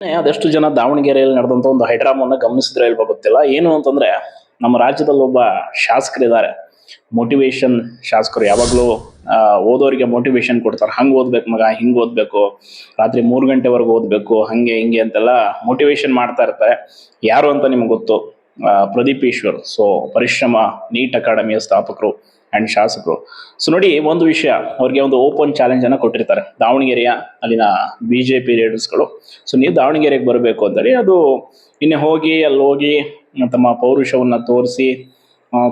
ಅದೆಷ್ಟು ಜನ ದಾವಣಗೆರೆಯಲ್ಲಿ ನಡೆದಂತ ಒಂದು ಹೈಡ್ರಾಮನ್ನ ಗಮನಿಸಿದ್ರೆ ಇಲ್ವಾ ಗೊತ್ತಿಲ್ಲ. ಏನು ಅಂತಂದ್ರೆ ನಮ್ಮ ರಾಜ್ಯದಲ್ಲಿ ಒಬ್ಬ ಶಾಸಕರಿದ್ದಾರೆ, ಮೋಟಿವೇಶನ್ ಶಾಸಕರು. ಯಾವಾಗಲೂ ಓದೋರಿಗೆ ಮೋಟಿವೇಶನ್ ಕೊಡ್ತಾರೆ. ಹಂಗೆ ಓದ್ಬೇಕು ಮಗ, ಹಿಂಗೆ ಓದ್ಬೇಕು, ರಾತ್ರಿ 3 ಗಂಟೆವರೆಗೂ ಓದ್ಬೇಕು, ಹಂಗೆ ಹಿಂಗೆ ಅಂತೆಲ್ಲ ಮೋಟಿವೇಶನ್ ಮಾಡ್ತಾ ಇರ್ತಾರೆ. ಯಾರು ಅಂತ ನಿಮ್ಗೆ ಗೊತ್ತು, ಪ್ರದೀಪ್ ಈಶ್ವರ್. ಸೊ ಪರಿಶ್ರಮ ನೀಟ್ ಅಕಾಡೆಮಿಯ ಸ್ಥಾಪಕರು ಅಂಡ್ ಶಾಸಕರು. ಸೊ ನೋಡಿ, ಒಂದು ವಿಷಯ, ಅವ್ರಿಗೆ ಒಂದು ಓಪನ್ ಚಾಲೆಂಜ್ ಅನ್ನ ಕೊಟ್ಟಿರ್ತಾರೆ ದಾವಣಗೆರೆಯ ಅಲ್ಲಿನ ಬಿಜೆಪಿ ಲೀಡರ್ಸ್ಗಳು. ಸೊ ನೀವು ದಾವಣಗೆರೆಗೆ ಬರಬೇಕು ಅಂತೇಳಿ, ಅದು ಇನ್ನೇ ಹೋಗಿ ಅಲ್ಲಿ ಹೋಗಿ ತಮ್ಮ ಪೌರುಷವನ್ನ ತೋರಿಸಿ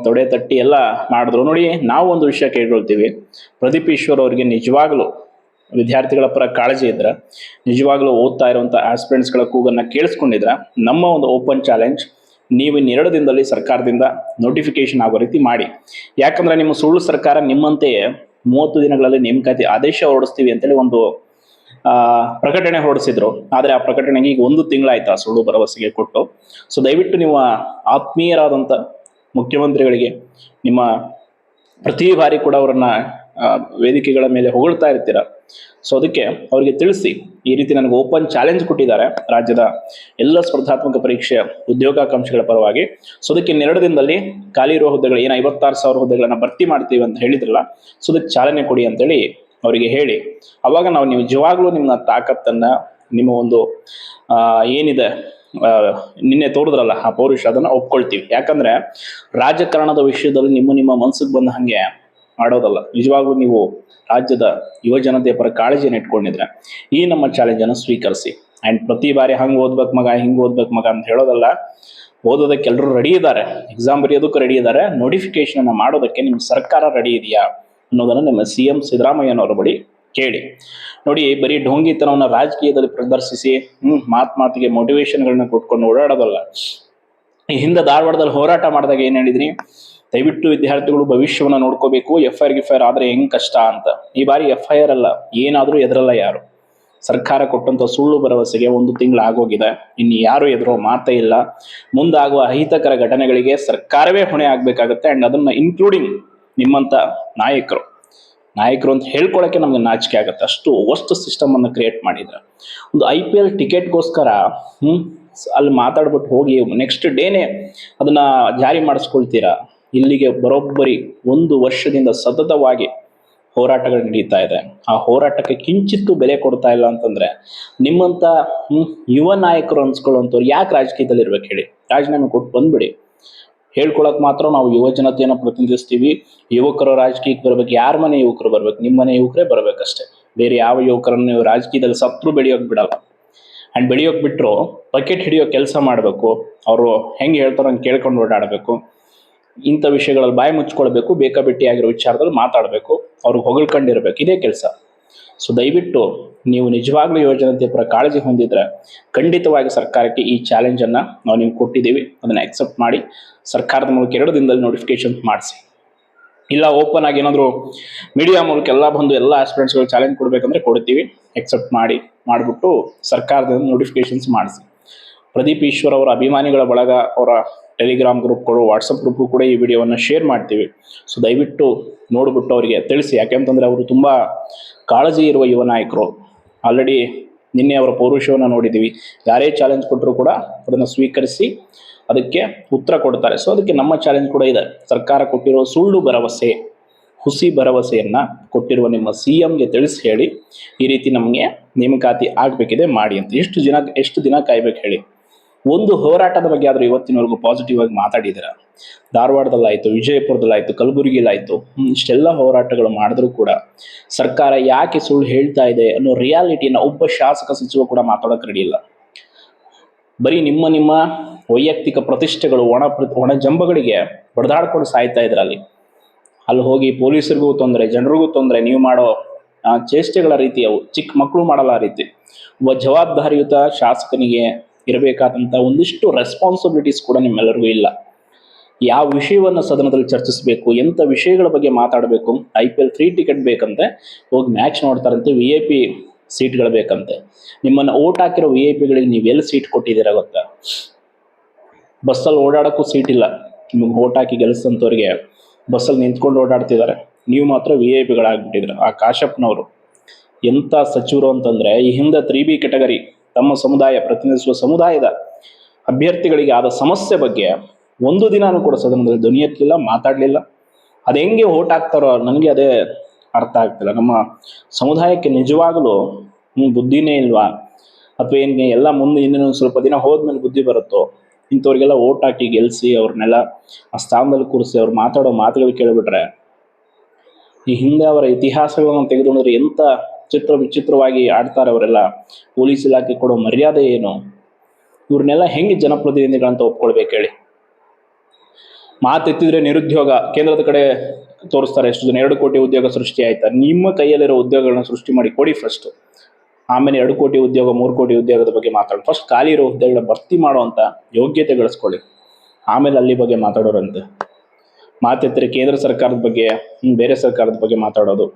ತೊಡೆ ತಟ್ಟಿ ಎಲ್ಲ ಮಾಡಿದ್ರು. ನೋಡಿ, ನಾವು ಒಂದು ವಿಷಯ ಕೇಳ್ಕೊಳ್ತೀವಿ, ಪ್ರದೀಪ್ ಈಶ್ವರ್ ಅವರಿಗೆ ನಿಜವಾಗ್ಲೂ ವಿದ್ಯಾರ್ಥಿಗಳ ಪರ ಕಾಳಜಿ ಇದ್ರೆ, ನಿಜವಾಗ್ಲೂ ಓದ್ತಾ ಇರುವಂತ ಆಸ್ಪಿರೆಂಟ್ಸ್ಗಳ ಕೂಗನ್ನ ಕೇಳಿಸ್ಕೊಂಡಿದ್ರೆ, ನಮ್ಮ ಒಂದು ಓಪನ್ ಚಾಲೆಂಜ್, ನೀವು ಇನ್ನು 2 ದಿನದಲ್ಲಿ ಸರ್ಕಾರದಿಂದ ನೋಟಿಫಿಕೇಶನ್ ಆಗೋ ರೀತಿ ಮಾಡಿ. ಯಾಕಂದ್ರೆ ನಿಮ್ಮ ಸುಳ್ಳು ಸರ್ಕಾರ ನಿಮ್ಮಂತೆಯೇ 30 ದಿನಗಳಲ್ಲಿ ನೇಮಕಾತಿ ಆದೇಶ ಹೊರಡಿಸ್ತೀವಿ ಅಂತೇಳಿ ಒಂದು ಪ್ರಕಟಣೆ ಹೊರಡಿಸಿದ್ರು. ಆದ್ರೆ ಆ ಪ್ರಕಟಣೆಗೆ ಈಗ 1 ತಿಂಗಳಾಯ್ತು ಆ ಸುಳ್ಳು ಭರವಸೆಗೆ ಕೊಟ್ಟು. ಸೊ ದಯವಿಟ್ಟು ನಿಮ್ಮ ಆತ್ಮೀಯರಾದಂಥ ಮುಖ್ಯಮಂತ್ರಿಗಳಿಗೆ, ನಿಮ್ಮ ಪ್ರತಿ ಬಾರಿ ಕೂಡ ಅವರನ್ನ ವೇದಿಕೆಗಳ ಮೇಲೆ ಹೊಗಳ್ತಾ ಇರ್ತೀರ. ಸೊ ಅದಕ್ಕೆ ಅವರಿಗೆ ತಿಳಿಸಿ, ಈ ರೀತಿ ನನಗೆ ಓಪನ್ ಚಾಲೆಂಜ್ ಕೊಟ್ಟಿದ್ದಾರೆ ರಾಜ್ಯದ ಎಲ್ಲ ಸ್ಪರ್ಧಾತ್ಮಕ ಪರೀಕ್ಷೆಯ ಉದ್ಯೋಗಾಕಾಂಕ್ಷಿಗಳ ಪರವಾಗಿ. ಸೊ ಅದಕ್ಕೆ 2 ದಿನದಲ್ಲಿ ಖಾಲಿ ಇರುವ ಹುದ್ದೆಗಳು, ಏನು 56,000 ಹುದ್ದೆಗಳನ್ನ ಭರ್ತಿ ಮಾಡ್ತೀವಿ ಅಂತ ಹೇಳಿದ್ರಲ್ಲ, ಸೊ ಅದಕ್ಕೆ ಚಾಲನೆ ಕೊಡಿ ಅಂತೇಳಿ ಅವರಿಗೆ ಹೇಳಿ. ಅವಾಗ ನಾವು ನೀವು ನಿಜವಾಗ್ಲೂ ನಿಮ್ಮ ತಾಕತ್ತನ್ನ, ನಿಮ್ಮ ಒಂದು ಏನಿದೆ ನಿನ್ನೆ ತೋರಿದ್ರಲ್ಲ ಆ ಪೌರುಷ, ಅದನ್ನ ಒಪ್ಕೊಳ್ತೀವಿ. ಯಾಕಂದ್ರೆ ರಾಜಕಾರಣದ ವಿಷಯದಲ್ಲಿ ನಿಮ್ಮ ಮನ್ಸಿಗೆ ಬಂದ ಹಂಗೆ ಮಾಡೋದಲ್ಲ. ನಿಜವಾಗ್ಲೂ ನೀವು ರಾಜ್ಯದ ಯುವ ಜನತೆಯ ಪರ ಕಾಳಜಿಯನ್ನು ಇಟ್ಕೊಂಡಿದ್ರೆ ಈ ನಮ್ಮ ಚಾಲೆಂಜ್ ಅನ್ನು ಸ್ವೀಕರಿಸಿ. ಅಂಡ್ ಪ್ರತಿ ಬಾರಿ ಹಂಗೆ ಓದ್ಬೇಕು ಮಗ, ಹಿಂಗೆ ಓದ್ಬೇಕು ಮಗ ಅಂತ ಹೇಳೋದಲ್ಲ. ಓದೋದಕ್ಕೆ ಎಲ್ಲರೂ ರೆಡಿ ಇದ್ದಾರೆ, ಎಕ್ಸಾಮ್ ಬರೆಯೋದಕ್ಕೂ ರೆಡಿ ಇದ್ದಾರೆ, ನೋಟಿಫಿಕೇಶನ್ ಅನ್ನ ಮಾಡೋದಕ್ಕೆ ನಿಮ್ಮ ಸರ್ಕಾರ ರೆಡಿ ಇದೆಯಾ ಅನ್ನೋದನ್ನ ನಮ್ಮ CM ಸಿದ್ದರಾಮಯ್ಯನವರ ಬಳಿ ಕೇಳಿ. ನೋಡಿ, ಬರೀ ಢೋಂಗಿತನವನ್ನ ರಾಜಕೀಯದಲ್ಲಿ ಪ್ರದರ್ಶಿಸಿ ಮಾತಿಗೆ ಮೋಟಿವೇಶನ್ಗಳನ್ನ ಕೊಟ್ಕೊಂಡು ಓಡಾಡೋದಲ್ಲ. ಈ ಹಿಂದೆ ಧಾರವಾಡದಲ್ಲಿ ಹೋರಾಟ ಮಾಡಿದಾಗ ಏನ್ ಹೇಳಿದ್ರಿ, ದಯವಿಟ್ಟು ವಿದ್ಯಾರ್ಥಿಗಳು ಭವಿಷ್ಯವನ್ನ ನೋಡ್ಕೋಬೇಕು, FIR ಆದ್ರೆ ಹೆಂಗ್ ಕಷ್ಟ ಅಂತ. ಈ ಬಾರಿ FIR ಅಲ್ಲ, ಏನಾದ್ರೂ ಎದುರಲ್ಲ ಯಾರು. ಸರ್ಕಾರ ಕೊಟ್ಟಂತ ಸುಳ್ಳು ಭರವಸೆಗೆ 1 ತಿಂಗಳು ಆಗೋಗಿದೆ, ಇನ್ನು ಯಾರು ಎದುರೋ ಮಾತೇ ಇಲ್ಲ. ಮುಂದಾಗುವ ಅಹಿತಕರ ಘಟನೆಗಳಿಗೆ ಸರ್ಕಾರವೇ ಹೊಣೆ ಆಗ್ಬೇಕಾಗತ್ತೆ. ಅಂಡ್ ಅದನ್ನ ಇನ್ಕ್ಲೂಡಿಂಗ್ ನಿಮ್ಮಂತ ನಾಯಕರು ಅಂತ ಹೇಳ್ಕೊಳಕ್ಕೆ ನಮ್ಗೆ ನಾಚಿಕೆ ಆಗುತ್ತೆ. ಅಷ್ಟು ವರ್ಸ್ಟ್ ಸಿಸ್ಟಮ್ ಅನ್ನ ಕ್ರಿಯೇಟ್ ಮಾಡಿದ್ರೆ, ಒಂದು IPL ಟಿಕೆಟ್ಗೋಸ್ಕರ ಅಲ್ಲಿ ಮಾತಾಡ್ಬಿಟ್ಟು ಹೋಗಿ ನೆಕ್ಸ್ಟ್ ಡೇನೆ ಅದನ್ನ ಜಾರಿ ಮಾಡಿಸ್ಕೊಳ್ತೀರಾ. ಇಲ್ಲಿಗೆ ಬರೋಬ್ಬರಿ 1 ವರ್ಷದಿಂದ ಸತತವಾಗಿ ಹೋರಾಟಗಳು ನಡೀತಾ ಇದೆ. ಆ ಹೋರಾಟಕ್ಕೆ ಕಿಂಚಿತ್ತೂ ಬೆಲೆ ಕೊಡ್ತಾ ಇಲ್ಲ ಅಂತಂದ್ರೆ, ನಿಮ್ಮಂತ ಯುವ ನಾಯಕರು ಅನ್ಸ್ಕೊಳ್ಳುವಂಥವ್ರು ಯಾಕೆ ರಾಜಕೀಯದಲ್ಲಿ ಇರ್ಬೇಕು ಹೇಳಿ? ರಾಜೀನಾಮೆ ಕೊಟ್ಟು ಬಂದ್ಬಿಡಿ. ಹೇಳ್ಕೊಳಕ್ ಮಾತ್ರ ನಾವು ಯುವ ಜನತೆಯನ್ನು ಪ್ರತಿನಿಧಿಸ್ತೀವಿ. ಯುವಕರು ರಾಜಕೀಯಕ್ಕೆ ಬರ್ಬೇಕು. ಯಾರ ಮನೆ ಯುವಕರು ಬರ್ಬೇಕು? ನಿಮ್ಮ ಮನೆ ಯುವಕರೇ ಬರ್ಬೇಕಷ್ಟೇ. ಬೇರೆ ಯಾವ ಯುವಕರನ್ನು ನೀವು ರಾಜಕೀಯದಲ್ಲಿ ಸತ್ರು ಬೆಳೆಯೋಕ್ ಬಿಡಲ್ಲ. ಅಂಡ್ ಬೆಳೆಯೋಕ್ ಬಿಟ್ರು ಬಕೆಟ್ ಹಿಡಿಯೋ ಕೆಲಸ ಮಾಡಬೇಕು. ಅವರು ಹೆಂಗೆ ಹೇಳ್ತಾರೋ ಹಂಗೆ ಕೇಳ್ಕೊಂಡು ಓಡಾಡಬೇಕು. ಇಂಥ ವಿಷಯಗಳಲ್ಲಿ ಬಾಯಿ ಮುಚ್ಕೊಳ್ಬೇಕು, ಬೇಕಾಬಿಟ್ಟಿಯಾಗಿರೋ ವಿಚಾರದಲ್ಲಿ ಮಾತಾಡಬೇಕು, ಅವ್ರಿಗೆ ಹೊಗಳ್ಕೊಂಡಿರ್ಬೇಕು, ಇದೇ ಕೆಲಸ. ಸೊ ದಯವಿಟ್ಟು ನೀವು ನಿಜವಾಗ್ಲೂ ಯುವಜನತೆಯ ಪರ ಕಾಳಜಿ ಹೊಂದಿದ್ರೆ ಖಂಡಿತವಾಗಿ ಸರ್ಕಾರಕ್ಕೆ ಈ ಚಾಲೆಂಜ್ ಅನ್ನ ನಾವು ನಿಮ್ಗೆ ಕೊಟ್ಟಿದ್ದೀವಿ, ಅದನ್ನ ಅಕ್ಸೆಪ್ಟ್ ಮಾಡಿ ಸರ್ಕಾರದ ಮೂಲಕ 2 ದಿನದಲ್ಲಿ ನೋಟಿಫಿಕೇಶನ್ ಮಾಡಿಸಿ. ಇಲ್ಲ ಓಪನ್ ಆಗಿ ಏನಾದ್ರು ಮೀಡಿಯಾ ಮೂಲಕ ಎಲ್ಲ ಬಂದು ಎಲ್ಲ ಆಸ್ಪಿರೆಂಟ್ಸ್ಗಳು ಚಾಲೆಂಜ್ ಕೊಡ್ಬೇಕಂದ್ರೆ ಕೊಡ್ತೀವಿ. ಅಕ್ಸೆಪ್ಟ್ ಮಾಡಿಬಿಟ್ಟು ಸರ್ಕಾರದಿಂದ ನೋಟಿಫಿಕೇಶನ್ಸ್ ಮಾಡಿಸಿ. ಪ್ರದೀಪ್ ಈಶ್ವರ್ ಅವರ ಅಭಿಮಾನಿಗಳ ಬಳಗ, ಅವರ ಟೆಲಿಗ್ರಾಮ್ ಗ್ರೂಪ್ಗಳು, ವಾಟ್ಸಪ್ ಗ್ರೂಪ್ಗೂ ಕೂಡ ಈ ವಿಡಿಯೋವನ್ನು ಶೇರ್ ಮಾಡ್ತೀವಿ. ಸೊ ದಯವಿಟ್ಟು ನೋಡ್ಬಿಟ್ಟು ಅವರಿಗೆ ತಿಳಿಸಿ. ಯಾಕೆಂತಂದ್ರೆ ಅವರು ತುಂಬಾ ಕಾಳಜಿ ಇರುವ ಯುವ ನಾಯಕರು. ಆಲ್ರೆಡಿ ನಿನ್ನೆ ಅವರ ಪೌರುಷವನ್ನು ನೋಡಿದ್ದೀವಿ. ಯಾರೇ ಚಾಲೆಂಜ್ ಕೊಟ್ಟರು ಕೂಡ ಅದನ್ನು ಸ್ವೀಕರಿಸಿ ಅದಕ್ಕೆ ಉತ್ತರ ಕೊಡ್ತಾರೆ. ಸೊ ಅದಕ್ಕೆ ನಮ್ಮ ಚಾಲೆಂಜ್ ಕೂಡ ಇದೆ. ಸರ್ಕಾರ ಕೊಟ್ಟಿರೋ ಸುಳ್ಳು ಭರವಸೆ, ಹುಸಿ ಭರವಸೆಯನ್ನ ಕೊಟ್ಟಿರುವ ನಿಮ್ಮ CMಗೆ ತಿಳಿಸಿ ಹೇಳಿ, ಈ ರೀತಿ ನಮಗೆ ನೇಮಕಾತಿ ಆಗ್ಬೇಕಿದೆ ಮಾಡಿ ಅಂತ. ಎಷ್ಟು ದಿನ ಕಾಯ್ಬೇಕು ಹೇಳಿ? ಒಂದು ಹೋರಾಟದ ಬಗ್ಗೆ ಆದ್ರೂ ಇವತ್ತಿನವರೆಗೂ ಪಾಸಿಟಿವ್ ಆಗಿ ಮಾತಾಡಿದ್ದೀರಾ? ಧಾರವಾಡದಲ್ಲಾಯ್ತು, ವಿಜಯಪುರದಲ್ಲಾಯ್ತು, ಕಲಬುರಗಿಲಾಯ್ತು, ಇಷ್ಟೆಲ್ಲ ಹೋರಾಟಗಳು ಮಾಡಿದ್ರು ಕೂಡ ಸರ್ಕಾರ ಯಾಕೆ ಸುಳ್ಳು ಹೇಳ್ತಾ ಇದೆ ಅನ್ನೋ ರಿಯಾಲಿಟಿನ ಒಬ್ಬ ಶಾಸಕ ಸಚಿವ ಕೂಡ ಮಾತಾಡೋಕೆ ರೆಡಿ ಇಲ್ಲ. ಬರೀ ನಿಮ್ಮ ವೈಯಕ್ತಿಕ ಪ್ರತಿಷ್ಠೆಗಳು, ಒಣ ಜಂಬಗಳಿಗೆ ಬಡದಾಡ್ಕೊಂಡು ಸಾಯ್ತಾ ಇದ್ರ. ಅಲ್ಲಿ ಹೋಗಿ ಪೊಲೀಸರಿಗೂ ತೊಂದರೆ, ಜನರಿಗೂ ತೊಂದರೆ. ನೀವು ಮಾಡೋ ಚೇಷ್ಟೆಗಳ ರೀತಿ ಅವು, ಚಿಕ್ಕ ಮಕ್ಕಳು ಮಾಡಲ್ಲ ಆ ರೀತಿ. ಒಬ್ಬ ಜವಾಬ್ದಾರಿಯುತ ಶಾಸಕನಿಗೆ ಇರಬೇಕಾದಂಥ ಒಂದಿಷ್ಟು ರೆಸ್ಪಾನ್ಸಿಬಿಲಿಟೀಸ್ ಕೂಡ ನಿಮ್ಮೆಲ್ಲರಿಗೂ ಇಲ್ಲ. ಯಾವ ವಿಷಯವನ್ನು ಸದನದಲ್ಲಿ ಚರ್ಚಿಸಬೇಕು, ಎಂಥ ವಿಷಯಗಳ ಬಗ್ಗೆ ಮಾತಾಡಬೇಕು. IPL ಫ್ರೀ ಟಿಕೆಟ್ ಬೇಕಂತೆ, ಹೋಗಿ ಮ್ಯಾಚ್ ನೋಡ್ತಾರಂತೆ. VIP ಸೀಟ್ಗಳು ಬೇಕಂತೆ. ನಿಮ್ಮನ್ನು ಓಟ್ ಹಾಕಿರೋ VIP ನೀವು ಎಲ್ಲಿ ಸೀಟ್ ಕೊಟ್ಟಿದ್ದೀರಾ ಗೊತ್ತಾ? ಬಸ್ಸಲ್ಲಿ ಓಡಾಡೋಕ್ಕೂ ಸೀಟ್ ಇಲ್ಲ. ನಿಮಗೆ ಓಟ್ ಹಾಕಿ ಗೆಲ್ಲಿಸಂಥವ್ರಿಗೆ ಬಸ್ಸಲ್ಲಿ ನಿಂತ್ಕೊಂಡು ಓಡಾಡ್ತಿದ್ದಾರೆ. ನೀವು ಮಾತ್ರ VIP ಗಳಾಗ್ಬಿಟ್ಟಿದ್ರ. ಆ ಕಾಶಪ್ಪನವರು ಎಂಥ ಸಚಿವರು ಅಂತಂದ್ರೆ, ಈ ಹಿಂದೆ 3B ಕ್ಯಾಟಗರಿ ತಮ್ಮ ಸಮುದಾಯ ಪ್ರತಿನಿಧಿಸುವ ಸಮುದಾಯದ ಅಭ್ಯರ್ಥಿಗಳಿಗೆ ಆದ ಸಮಸ್ಯೆ ಬಗ್ಗೆ ಒಂದು ದಿನಾನು ಕೂಡ ಸದನದಲ್ಲಿ ಧ್ವನಿ ಎತ್ತಲಿಲ್ಲ, ಮಾತಾಡಲಿಲ್ಲ. ಅದು ಹೆಂಗೆ ಓಟ್ ಹಾಕ್ತಾರೋ ನನಗೆ ಅದೇ ಅರ್ಥ ಆಗ್ತಿಲ್ಲ. ನಮ್ಮ ಸಮುದಾಯಕ್ಕೆ ನಿಜವಾಗಲೂ ಬುದ್ಧಿನೇ ಇಲ್ವಾ, ಅಥವಾ ಏನಿಗೆ ಎಲ್ಲ ಮುಂದೆ ಇನ್ನೇನು ಸ್ವಲ್ಪ ದಿನ ಹೋದ್ಮೇಲೆ ಬುದ್ಧಿ ಬರುತ್ತೋ? ಇಂಥವ್ರಿಗೆಲ್ಲ ಓಟ್ ಹಾಕಿ ಗೆಲ್ಲಿಸಿ ಅವ್ರನ್ನೆಲ್ಲ ಆ ಸ್ಥಾನದಲ್ಲಿ ಕೂರಿಸಿ ಅವ್ರು ಮಾತಾಡೋ ಮಾತುಗಳು ಕೇಳಿಬಿಟ್ರೆ, ಈ ಹಿಂದೆ ಅವರ ಇತಿಹಾಸಗಳನ್ನು ತೆಗೆದುಕೊಂಡ್ರೆ ಎಂಥ ವಿಚಿತ್ರವಾಗಿ ಆಡ್ತಾರೆ ಅವರೆಲ್ಲ. ಪೊಲೀಸ್ ಇಲಾಖೆ ಕೊಡೋ ಮರ್ಯಾದೆ ಏನು? ಇವ್ರನ್ನೆಲ್ಲ ಹೆಂಗೆ ಜನಪ್ರತಿನಿಧಿಗಳಂತ ಒಪ್ಕೊಳ್ಬೇಕು ಹೇಳಿ? ಮಾತೆತ್ತಿದ್ರೆ ನಿರುದ್ಯೋಗ ಕೇಂದ್ರದ ಕಡೆ ತೋರಿಸ್ತಾರೆ. ಎಷ್ಟು ಜನ 2 ಕೋಟಿ ಉದ್ಯೋಗ ಸೃಷ್ಟಿ ಆಯ್ತಾ? ನಿಮ್ಮ ಕೈಯಲ್ಲಿರೋ ಉದ್ಯೋಗಗಳನ್ನ ಸೃಷ್ಟಿ ಮಾಡಿ ಕೊಡಿ ಫಸ್ಟ್. ಆಮೇಲೆ 2 ಕೋಟಿ ಉದ್ಯೋಗ 3 ಕೋಟಿ ಉದ್ಯೋಗದ ಬಗ್ಗೆ ಮಾತಾಡಿ. ಫಸ್ಟ್ ಖಾಲಿ ಇರೋ ಹುದ್ದೆಗಳನ್ನ ಭರ್ತಿ ಮಾಡುವಂತ ಯೋಗ್ಯತೆ ಗಳಿಸ್ಕೊಳ್ಳಿ, ಆಮೇಲೆ ಅಲ್ಲಿ ಬಗ್ಗೆ ಮಾತಾಡೋರಂತೆ. ಮಾತೆತ್ತರೆ ಕೇಂದ್ರ ಸರ್ಕಾರದ ಬಗ್ಗೆ ಬೇರೆ ಸರ್ಕಾರದ ಬಗ್ಗೆ ಮಾತಾಡೋದು.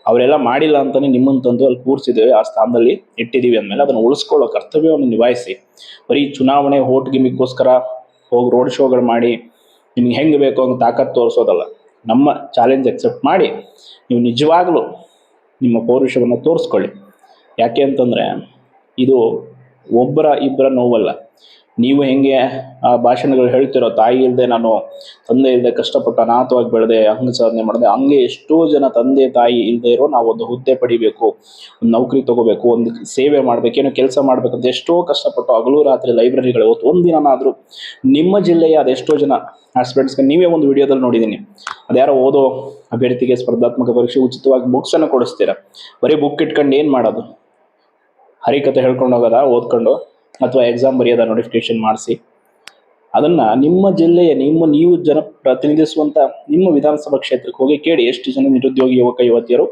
ಅವರೆಲ್ಲ ಮಾಡಿಲ್ಲ ಅಂತಾನೆ ನಿಮ್ಮನ್ನು ತಂದು ಅಲ್ಲಿ ಕೂರಿಸಿದ್ದೇವೆ, ಆ ಸ್ಥಾನದಲ್ಲಿ ಇಟ್ಟಿದ್ದೀವಿ ಅಂದಮೇಲೆ ಅದನ್ನು ಉಳಿಸ್ಕೊಳ್ಳೋ ಕರ್ತವ್ಯವನ್ನು ನಿಭಾಯಿಸಿ. ಬರೀ ಚುನಾವಣೆ ಓಟ್ ಗಿಮಿಗೋಸ್ಕರ ಹೋಗಿ ರೋಡ್ ಶೋಗಳು ಮಾಡಿ ನಿಮ್ಗೆ ಹೆಂಗೆ ಬೇಕೋ ಹಂಗೆ ತಾಕತ್ತು ತೋರಿಸೋದಲ್ಲ. ನಮ್ಮ ಚಾಲೆಂಜ್ ಅಕ್ಸೆಪ್ಟ್ ಮಾಡಿ ನೀವು ನಿಜವಾಗ್ಲೂ ನಿಮ್ಮ ಪೌರುಷವನ್ನು ತೋರಿಸ್ಕೊಳ್ಳಿ. ಯಾಕೆ ಅಂತಂದರೆ ಇದು ಒಬ್ಬರ ಇಬ್ಬರ ನೋವಲ್ಲ. ನೀವು ಹೆಂಗೆ ಆ ಭಾಷಣಗಳು ಹೇಳ್ತಿರೋ, ತಾಯಿ ಇಲ್ಲದೆ ನಾನು ತಂದೆ ಇಲ್ಲದೆ ಕಷ್ಟಪಟ್ಟು ಅನಾಥವಾಗಿ ಬೆಳೆದೆ, ಹಂಗೆ ಸಾಧನೆ ಮಾಡಿದೆ, ಹಂಗೆ ಎಷ್ಟೋ ಜನ ತಂದೆ ತಾಯಿ ಇಲ್ಲದೆ ಇರೋ ನಾವು ಒಂದು ಹುದ್ದೆ ಪಡಿಬೇಕು, ಒಂದು ನೌಕರಿ ತಗೋಬೇಕು, ಒಂದು ಸೇವೆ ಮಾಡಬೇಕು, ಏನೋ ಕೆಲಸ ಮಾಡಬೇಕಂತ ಎಷ್ಟೋ ಕಷ್ಟಪಟ್ಟು ಹಗಲು ರಾತ್ರಿ ಲೈಬ್ರರಿಗಳು ಇವತ್ತು ಒಂದಿನಾದರೂ ನಿಮ್ಮ ಜಿಲ್ಲೆಯ ಅದೆಷ್ಟೋ ಜನ ಆಸ್ಪಿರೆಂಟ್ಸ್ಗೆ ನೀವೇ ಒಂದು ವಿಡಿಯೋದಲ್ಲಿ ನೋಡಿದ್ದೀನಿ. ಅದ್ಯಾರೋ ಓದೋ ಅಭ್ಯರ್ಥಿಗೆ ಸ್ಪರ್ಧಾತ್ಮಕ ಪರೀಕ್ಷೆ ಉಚಿತವಾಗಿ ಬುಕ್ಸನ್ನು ಕೊಡಿಸ್ತೀರ. ಬರೀ ಬುಕ್ ಇಟ್ಕೊಂಡು ಏನು ಮಾಡೋದು? ಹರಿಕತೆ ಹೇಳ್ಕೊಂಡು ಹೋಗೋದ ಓದ್ಕೊಂಡು, ಅಥವಾ ಎಕ್ಸಾಮ್ ಬರೆಯೋದ ನೋಟಿಫಿಕೇಶನ್ ಮಾಡಿಸಿ? ಅದನ್ನು ನಿಮ್ಮ ಜಿಲ್ಲೆಯ ನೀವು ಜನ ಪ್ರತಿನಿಧಿಸುವಂಥ ನಿಮ್ಮ ವಿಧಾನಸಭಾ ಕ್ಷೇತ್ರಕ್ಕೆ ಹೋಗಿ ಕೇಳಿ, ಎಷ್ಟು ಜನ ನಿರುದ್ಯೋಗಿ ಯುವಕ ಯುವತಿಯರು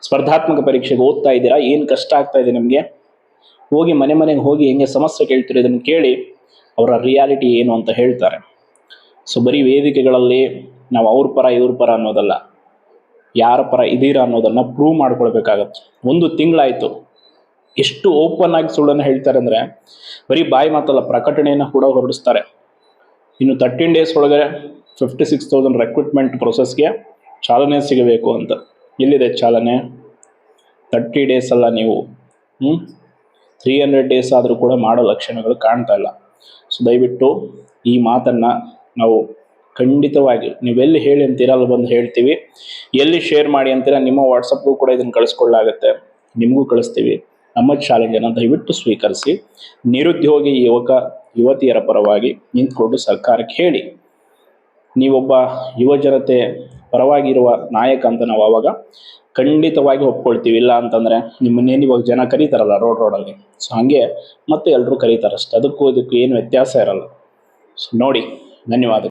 ಸ್ಪರ್ಧಾತ್ಮಕ ಪರೀಕ್ಷೆಗೆ ಓದ್ತಾ ಇದ್ದೀರಾ, ಏನು ಕಷ್ಟ ಆಗ್ತಾ ಇದೆ ನಿಮಗೆ? ಹೋಗಿ ಮನೆಗೆ ಹೋಗಿ ಹೆಂಗೆ ಸಮಸ್ಯೆ ಕೇಳ್ತೀರಿ ಇದನ್ನು ಕೇಳಿ, ಅವರ ರಿಯಾಲಿಟಿ ಏನು ಅಂತ ಹೇಳ್ತಾರೆ. ಸೊ ಬರೀ ವೇದಿಕೆಗಳಲ್ಲಿ ನಾವು ಅವ್ರ ಪರ ಇವ್ರ ಪರ ಅನ್ನೋದಲ್ಲ, ಯಾರ ಪರ ಇದೀರಾ ಅನ್ನೋದನ್ನು ಪ್ರೂವ್ ಮಾಡ್ಕೊಳ್ಬೇಕಾಗತ್ತೆ. 1 ತಿಂಗಳಾಯಿತು, ಎಷ್ಟು ಓಪನ್ ಆಗಿ ಸುಳ್ಳನ್ನು ಹೇಳ್ತಾರೆ ಅಂದರೆ, ಬರೀ ಬಾಯಿ ಮಾತಲ್ಲ, ಪ್ರಕಟಣೆಯನ್ನು ಕೂಡ ಹೊರಡಿಸ್ತಾರೆ. ಇನ್ನು 13 days ಒಳಗೆ 56,000 ರೆಕ್ರೂಟ್ಮೆಂಟ್ ಪ್ರೊಸೆಸ್ಗೆ ಚಾಲನೆ ಸಿಗಬೇಕು ಅಂತ. ಎಲ್ಲಿದೆ ಚಾಲನೆ? 30 days ಅಲ್ಲ, ನೀವು 300 days ಆದರೂ ಕೂಡ ಮಾಡೋ ಲಕ್ಷಣಗಳು ಕಾಣ್ತಾ ಇಲ್ಲ. ಸೊ ದಯವಿಟ್ಟು ಈ ಮಾತನ್ನು ನಾವು ಖಂಡಿತವಾಗಿ ನೀವೆಲ್ಲಿ ಹೇಳಿ ಅಂತೀರ ಅಲ್ಲಿ ಬಂದು ಹೇಳ್ತೀವಿ, ಎಲ್ಲಿ ಶೇರ್ ಮಾಡಿ ಅಂತೀರ ನಿಮ್ಮ ವಾಟ್ಸಪ್ಗೂ ಕೂಡ ಇದನ್ನು ಕಳಿಸ್ಕೊಳ್ಳಾಗತ್ತೆ, ನಿಮಗೂ ಕಳಿಸ್ತೀವಿ. ನಮ್ಮ ಚಾಲೆಂಜನ್ನು ದಯವಿಟ್ಟು ಸ್ವೀಕರಿಸಿ ನಿರುದ್ಯೋಗಿ ಯುವಕ ಯುವತಿಯರ ಪರವಾಗಿ ನಿಂತ್ಕೊಂಡು ಸರ್ಕಾರಕ್ಕೆ ಹೇಳಿ, ನೀವೊಬ್ಬ ಯುವ ಜನತೆ ಪರವಾಗಿರುವ ನಾಯಕ ಅಂತ ನಾವು ಆವಾಗ ಖಂಡಿತವಾಗಿ ಒಪ್ಕೊಳ್ತೀವಿ. ಇಲ್ಲ ಅಂತಂದರೆ ನಿಮ್ಮನ್ನೇನು ಇವಾಗ ಜನ ಕರೀತಾರಲ್ಲ ರೋಡಲ್ಲಿ, ಸೊ ಹಾಗೆ ಮತ್ತೆ ಎಲ್ಲರೂ ಕರೀತಾರಷ್ಟೆ. ಅದಕ್ಕೂ ಇದಕ್ಕೂ ಏನು ವ್ಯತ್ಯಾಸ ಇರಲ್ಲ. ಸೊ ನೋಡಿ, ಧನ್ಯವಾದ.